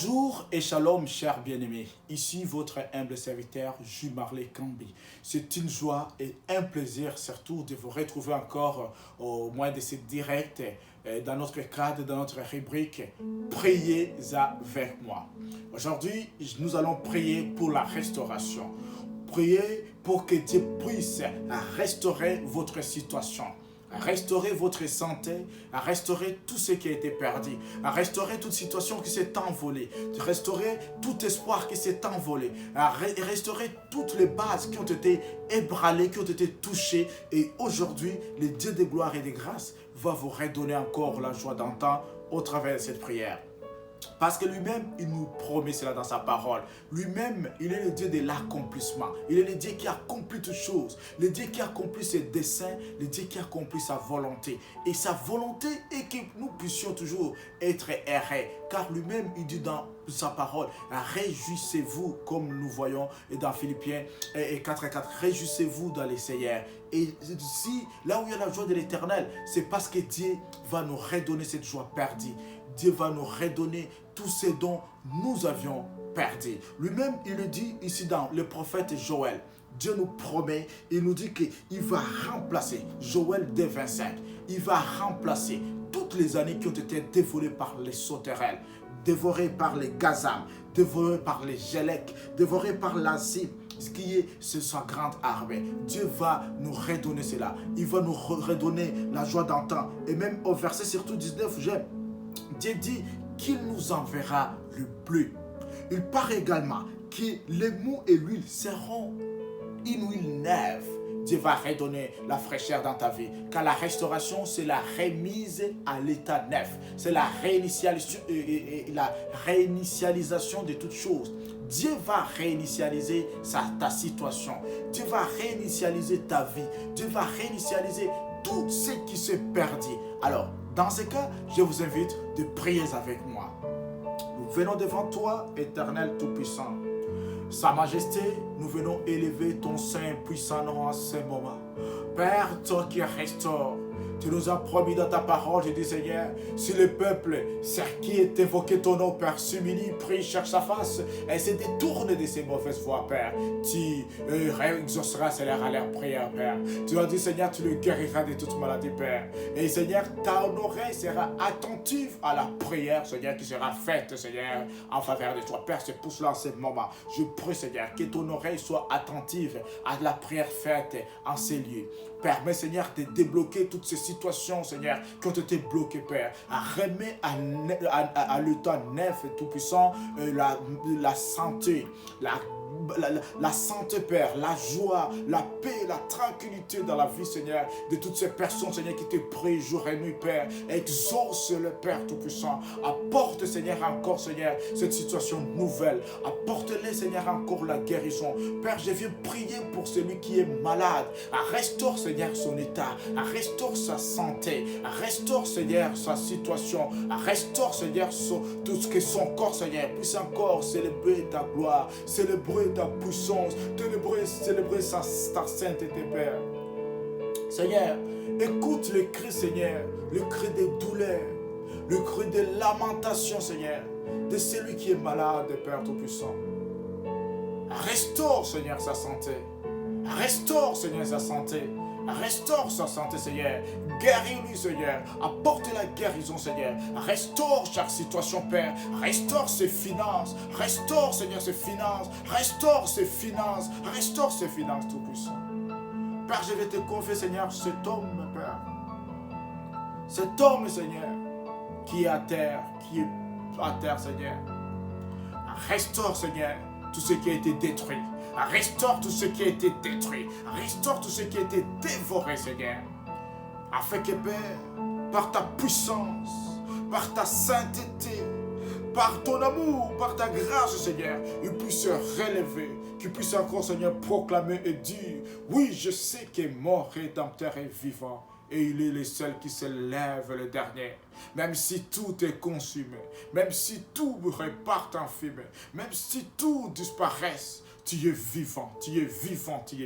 Bonjour et shalom, chers bien-aimés. Ici votre humble serviteur Jules Marley Kambi. C'est une joie et un plaisir surtout de vous retrouver encore au moins de ces directs dans notre cadre, dans notre rubrique Priez avec moi. Aujourd'hui, nous allons prier pour la restauration. Priez pour que Dieu puisse restaurer votre situation, à restaurer votre santé, à restaurer tout ce qui a été perdu, à restaurer toute situation qui s'est envolée, à restaurer tout espoir qui s'est envolé, à restaurer toutes les bases qui ont été ébranlées, qui ont été touchées. Et aujourd'hui, le Dieu de gloire et de grâce va vous redonner encore la joie d'antan au travers de cette prière. Parce que lui-même, il nous promet cela dans sa parole. Lui-même, il est le Dieu de l'accomplissement. Il est le Dieu qui accomplit toutes choses. Le Dieu qui accomplit ses desseins. Le Dieu qui accomplit sa volonté. Et sa volonté est que nous puissions toujours être errés. Car lui-même, il dit dans sa parole, réjouissez-vous, comme nous voyons dans Philippiens 4:4. Réjouissez-vous dans les Seigneurs. Et si, là où il y a la joie de l'Éternel, c'est parce que Dieu va nous redonner cette joie perdue. Dieu va nous redonner tout ce dont nous avions perdu. Lui-même, il le dit ici dans le prophète Joël. Dieu nous promet, il nous dit qu'il va remplacer, Joël 2:25, il va remplacer toutes les années qui ont été dévorées par les sauterelles, dévorées par les gazams, dévorées par les gélèques, dévorées par l'Asie, ce qui est sa grande armée. Dieu va nous redonner cela. Il va nous redonner la joie d'antan. Et même au verset surtout 19, j'aime. Dieu dit qu'il nous enverra le bleu. Il paraît également que les mous et l'huile seront une huile neuve. Dieu va redonner la fraîcheur dans ta vie. Car la restauration, c'est la remise à l'état neuf. C'est la réinitialisation de toutes choses. Dieu va réinitialiser ta situation. Dieu va réinitialiser ta vie. Dieu va réinitialiser tout ce qui s'est perdu. Alors, dans ce cas, je vous invite de prier avec moi. Nous venons devant toi, Éternel Tout-Puissant. Sa Majesté, nous venons élever ton Saint puissant nom en ce moment. Père, toi qui restaures, tu nous as promis dans ta parole, je dis Seigneur, si le peuple, qui est évoqué ton nom, Père, s'humilie, prie, cherche sa face, et se détourne de ses mauvaises voies, Père, tu exauceras à leur prière, Père. Tu as dit, Seigneur, tu le guériras de toute maladie, Père. Et Seigneur, ta oreille sera attentive à la prière, Seigneur, qui sera faite, Seigneur, en faveur de toi. Père, c'est pour cela en ce moment. Je prie, Seigneur, que ton oreille soit attentive à la prière faite en ces lieux. Permets, Seigneur, de débloquer toutes ces situations, Seigneur, qui ont été bloquées, Père. Remets à l'état neuf et tout-puissant la santé, la santé, Père, la joie, la paix, la tranquillité dans la vie, Seigneur, de toutes ces personnes, Seigneur, qui te prient jour et nuit, Père. Exauce-le, Père Tout-Puissant. Apporte, Seigneur, encore, Seigneur, cette situation nouvelle. Apporte-le, Seigneur, encore la guérison. Père, je viens prier pour celui qui est malade. Restaure, Seigneur, son état. Restaure sa santé. Restaure, Seigneur, sa situation. Restaure, Seigneur, tout ce que son corps, Seigneur, puisse encore célébrer ta gloire, célébrer ta puissance, célébrer ta sainteté, Père. Seigneur, écoute le cri, Seigneur, le cri des douleurs, le cri des lamentations, Seigneur, de celui qui est malade, Père Tout-Puissant. Restaure, Seigneur, sa santé. Restaure, Seigneur, sa santé. Restaure sa santé, Seigneur. Guéris-lui, Seigneur. Apporte la guérison, Seigneur. Restaure chaque situation, Père. Restaure ses finances. Restaure, Seigneur, ses finances. Restaure ses finances. Restaure ses finances, Tout-Puissant. Père, je vais te confier, Seigneur, cet homme, Père. Cet homme, Seigneur, qui est à terre, Seigneur. Restaure, Seigneur, tout ce qui a été détruit. Restaure tout ce qui a été détruit. Restaure tout ce qui a été dévoré, Seigneur. Afin que, Père, par ta puissance, par ta sainteté, par ton amour, par ta grâce, Seigneur, il puisse se relever, qu'il puisse encore, Seigneur, proclamer et dire, oui, je sais que mon Rédempteur est vivant. Et il est le seul qui se lève le dernier. Même si tout est consumé, même si tout repart en fumée, même si tout disparaisse, tu es vivant, tu es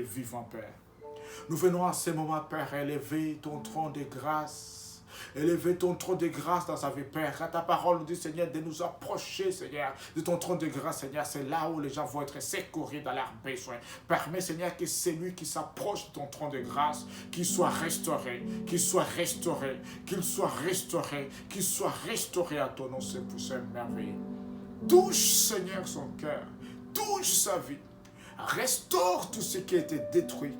vivant, Père. Nous venons à ce moment, Père, élever ton trône de grâce Élever ton trône de grâce dans sa vie, Père. Quand ta parole nous dit, Seigneur, de nous approcher, Seigneur, de ton trône de grâce, Seigneur, c'est là où les gens vont être secourus dans leurs besoins. Permets, Seigneur, que celui qui s'approche de ton trône de grâce, qu'il soit restauré, qu'il soit restauré, qu'il soit restauré, qu'il soit restauré à ton nom, c'est pour cette merveille. Touche, Seigneur, son cœur, touche sa vie, restaure tout ce qui a été détruit,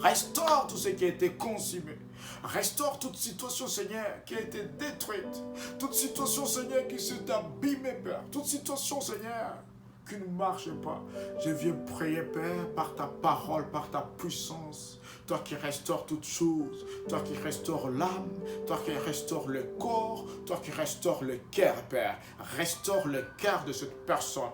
restaure tout ce qui a été consumé, restaure toute situation, Seigneur, qui a été détruite, toute situation, Seigneur, qui s'est abîmée, Père, toute situation, Seigneur, qui ne marche pas. Je viens prier, Père, par ta parole, par ta puissance, toi qui restaures toutes choses, toi qui restaures l'âme, toi qui restaures le corps, toi qui restaures le cœur, Père. Restaure le cœur de cette personne,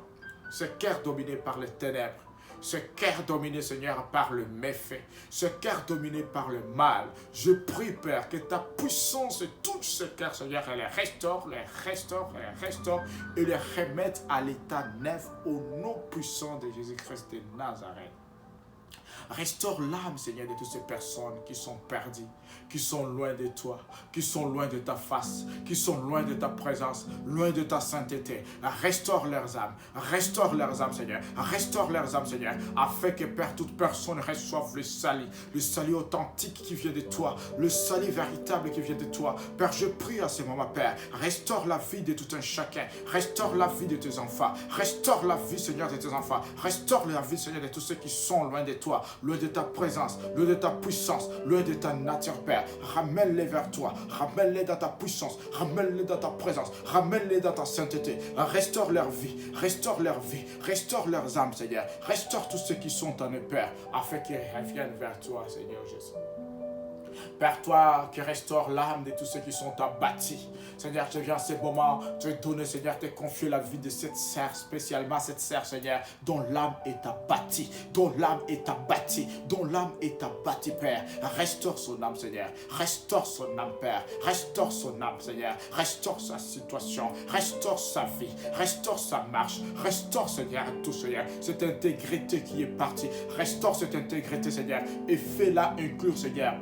ce cœur dominé par les ténèbres, ce cœur dominé, Seigneur, par le méfait, ce cœur dominé par le mal. Je prie, Père, que ta puissance touche ce cœur, Seigneur, et les restaure, et les remette à l'état neuf au nom puissant de Jésus-Christ de Nazareth. Restaure l'âme, Seigneur, de toutes ces personnes qui sont perdues, qui sont loin de toi, qui sont loin de ta face, qui sont loin de ta présence, loin de ta sainteté. Restaure leurs âmes, Seigneur. Restaure leurs âmes, Seigneur, afin que, Père, toute personne reçoive le salut authentique qui vient de toi, le salut véritable qui vient de toi. Père, je prie à ce moment, Père, restaure la vie de tout un chacun, restaure la vie de tes enfants, restaure la vie, Seigneur, de tes enfants, restaure la vie, Seigneur, de tous ceux qui sont loin de toi, loin de ta présence, loin de ta puissance, loin de ta nature, Père. Ramène-les vers toi, ramène-les dans ta puissance, ramène-les dans ta présence, ramène-les dans ta sainteté. Restaure leur vie, restaure leurs âmes, Seigneur. Restaure tous ceux qui sont en eux, Père, afin qu'ils reviennent vers toi, Seigneur Jésus. Père, toi qui restaure l'âme de tous ceux qui sont abattus. Seigneur, je viens à ce moment te donner, Seigneur, te confier la vie de cette sœur, spécialement cette sœur, Seigneur, dont l'âme est abattue, dont l'âme est abattue, Père. Restaure son âme, Seigneur. Restaure son âme, Père. Restaure son âme, Seigneur. Restaure sa situation. Restaure sa vie. Restaure sa marche. Restaure, Seigneur, tout, Seigneur. Cette intégrité qui est partie. Restaure cette intégrité, Seigneur. Et fais-la inclure, Seigneur,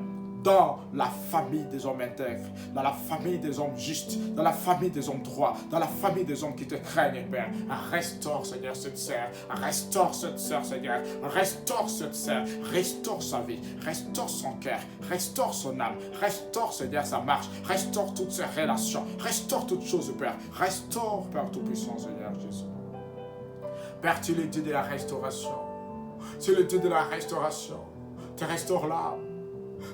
dans la famille des hommes intègres, dans la famille des hommes justes, dans la famille des hommes droits, dans la famille des hommes qui te craignent, Père. Restaure, Seigneur, cette sœur. Restaure cette sœur, Seigneur. Restaure cette sœur. Restaure sa vie. Restaure son cœur. Restaure son âme. Restaure, Seigneur, sa marche. Restaure toutes ses relations. Restaure toutes choses, Père. Restaure, Père Tout-Puissant, Seigneur Jésus. Père, tu es le Dieu de la restauration. Tu es le Dieu de la restauration. Tu restaures l'âme.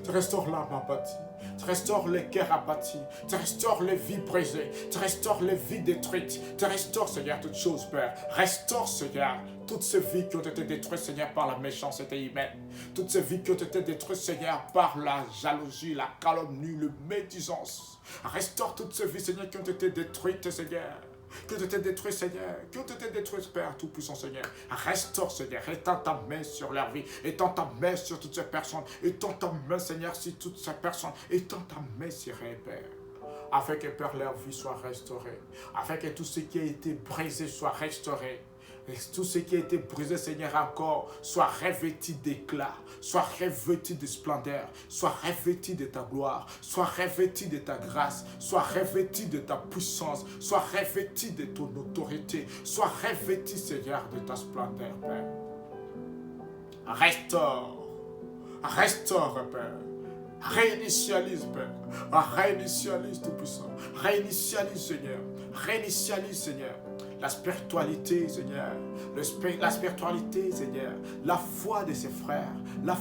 Tu restaures l'âme abattue, tu restaures les cœurs abattus, tu restaures les vies brisées, tu restaures les vies détruites, tu restaures, Seigneur, toutes choses, Père. Restaure, Seigneur, toutes ces vies qui ont été détruites, Seigneur, par la méchanceté humaine, toutes ces vies qui ont été détruites, Seigneur, par la jalousie, la calomnie, le médisance. Restaure toutes ces vies, Seigneur, qui ont été détruites, Seigneur. Qui ont été détruits, Seigneur, qui ont été détruits, Père Tout-Puissant, Seigneur. Restaure, Seigneur, étends ta main sur leur vie, étends ta main sur toutes ces personnes, étends ta main, Seigneur, sur toutes ces personnes, étends ta main sur elles, Père, afin que, Père, leur vie soit restaurée, afin que tout ce qui a été brisé soit restauré. Et tout ce qui a été brisé, Seigneur, encore, soit revêtu d'éclat, soit revêtu de splendeur, soit revêtu de ta gloire, soit revêtu de ta grâce, soit revêtu de ta puissance, soit revêtu de ton autorité, soit revêtu, Seigneur, de ta splendeur, Père. Restaure, Père. Réinitialise, Père. Réinitialise, Tout-Puissant. Réinitialise, Seigneur. Réinitialise, Seigneur. La spiritualité, Seigneur, la spiritualité, Seigneur, la foi de ses frères, Seigneur,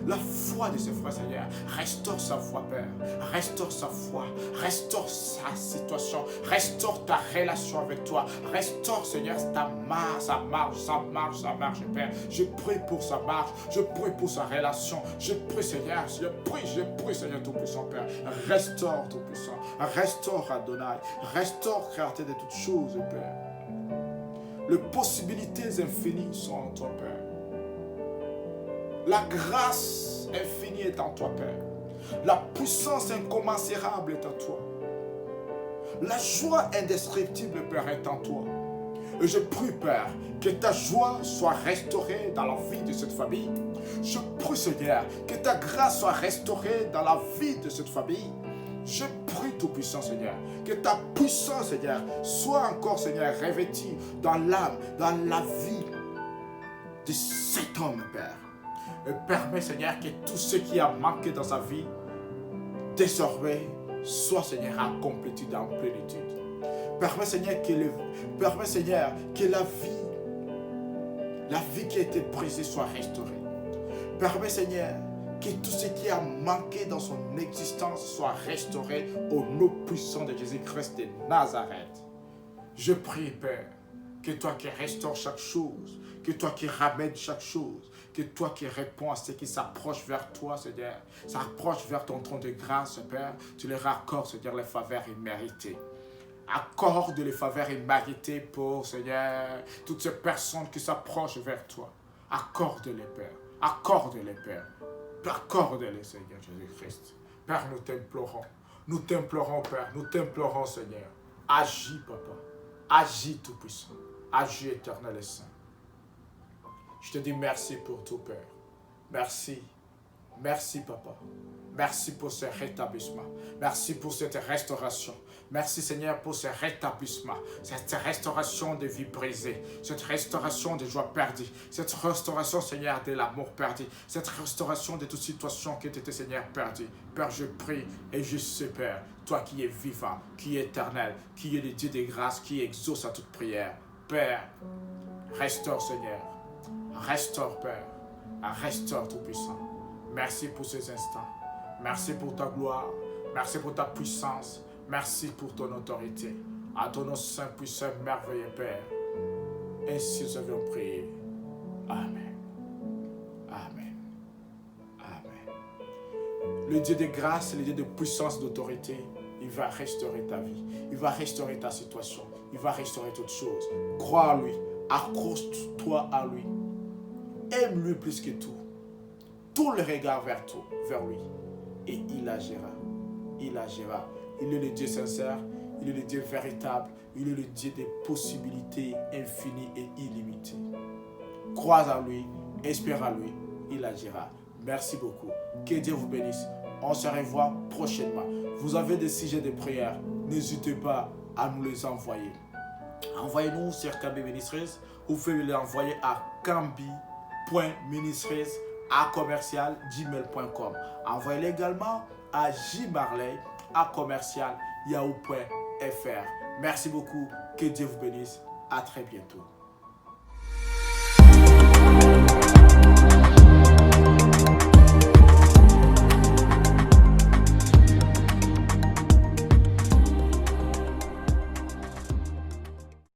la foi de ses frères, Seigneur. Restaure sa foi, Père, restaure sa foi, restaure sa situation, restaure ta relation avec toi, restaure, Seigneur, sa marche, Père. Je prie pour sa marche, je prie pour sa relation, je prie, Seigneur, Seigneur Tout-Puissant, Père. Restaure, Tout-Puissant, restaure Adonai, restaure créateur de toutes choses, Père. Les possibilités infinies sont en toi, Père. La grâce infinie est en toi, Père. La puissance incommensurable est en toi. La joie indescriptible, Père, est en toi. Et je prie, Père, que ta joie soit restaurée dans la vie de cette famille. Je prie, Seigneur, que ta grâce soit restaurée dans la vie de cette famille. Je prie, Tout-Puissant, Seigneur, que ta puissance, Seigneur, soit encore, Seigneur, revêtue dans l'âme, dans la vie de cet homme, Père. Et permets, Seigneur, que tout ce qui a manqué dans sa vie, désormais, soit, Seigneur, accompli en plénitude. Permets, Seigneur, que la vie qui a été brisée soit restaurée. Permets, Seigneur, que tout ce qui a manqué dans son existence soit restauré au nom puissant de Jésus-Christ de Nazareth. Je prie, Père, que toi qui restaures chaque chose, que toi qui ramènes chaque chose, que toi qui réponds à ce qui s'approche vers toi, Seigneur, s'approche vers ton trône de grâce, Père, tu leur accordes, Seigneur, les faveurs imméritées. Accorde les faveurs imméritées pour, Seigneur, toutes ces personnes qui s'approchent vers toi. Accorde-les, Père. Accorde-les, Père. Accorde-les, Seigneur Jésus-Christ. Père, nous t'implorons. Nous t'implorons, Père. Nous t'implorons, Seigneur. Agis, Papa. Agis, Tout-Puissant. Agis, Éternel et Saint. Je te dis merci pour tout, Père. Merci. Merci, Papa. Merci pour ce rétablissement. Merci pour cette restauration. Merci, Seigneur, pour ce rétablissement. Cette restauration de vie brisée. Cette restauration de joie perdue. Cette restauration, Seigneur, de l'amour perdu. Cette restauration de toute situation qui était, Seigneur, perdue. Père, je prie et je sais, Père, toi qui es vivant, qui est éternel, qui est le Dieu des grâces, qui exauce à toute prière. Père, restaure, Seigneur. Restaure, Père. Restaure, Tout-Puissant. Merci pour ces instants. Merci pour ta gloire. Merci pour ta puissance. Merci pour ton autorité. À ton nom saint, puissant, merveilleux Père. Ainsi nous avions prié. Amen. Amen. Amen. Le Dieu de grâce, le Dieu de puissance, d'autorité, il va restaurer ta vie. Il va restaurer ta situation. Il va restaurer toutes choses. Crois en lui. Accroche-toi à lui. Aime-lui plus que tout. Tourne le regard vers lui. Et il agira. Il agira. Il est le Dieu sincère. Il est le Dieu véritable. Il est le Dieu des possibilités infinies et illimitées. Crois en lui. Espère en lui. Il agira. Merci beaucoup. Que Dieu vous bénisse. On se revoit prochainement. Vous avez des sujets de prière. N'hésitez pas à nous les envoyer. Envoyez-nous sur Kambi Ministries. Vous pouvez les envoyer à kambi.ministries@gmail.com. Envoyez-les également à jmarley@yahoo.fr. Merci beaucoup. Que Dieu vous bénisse. À très bientôt.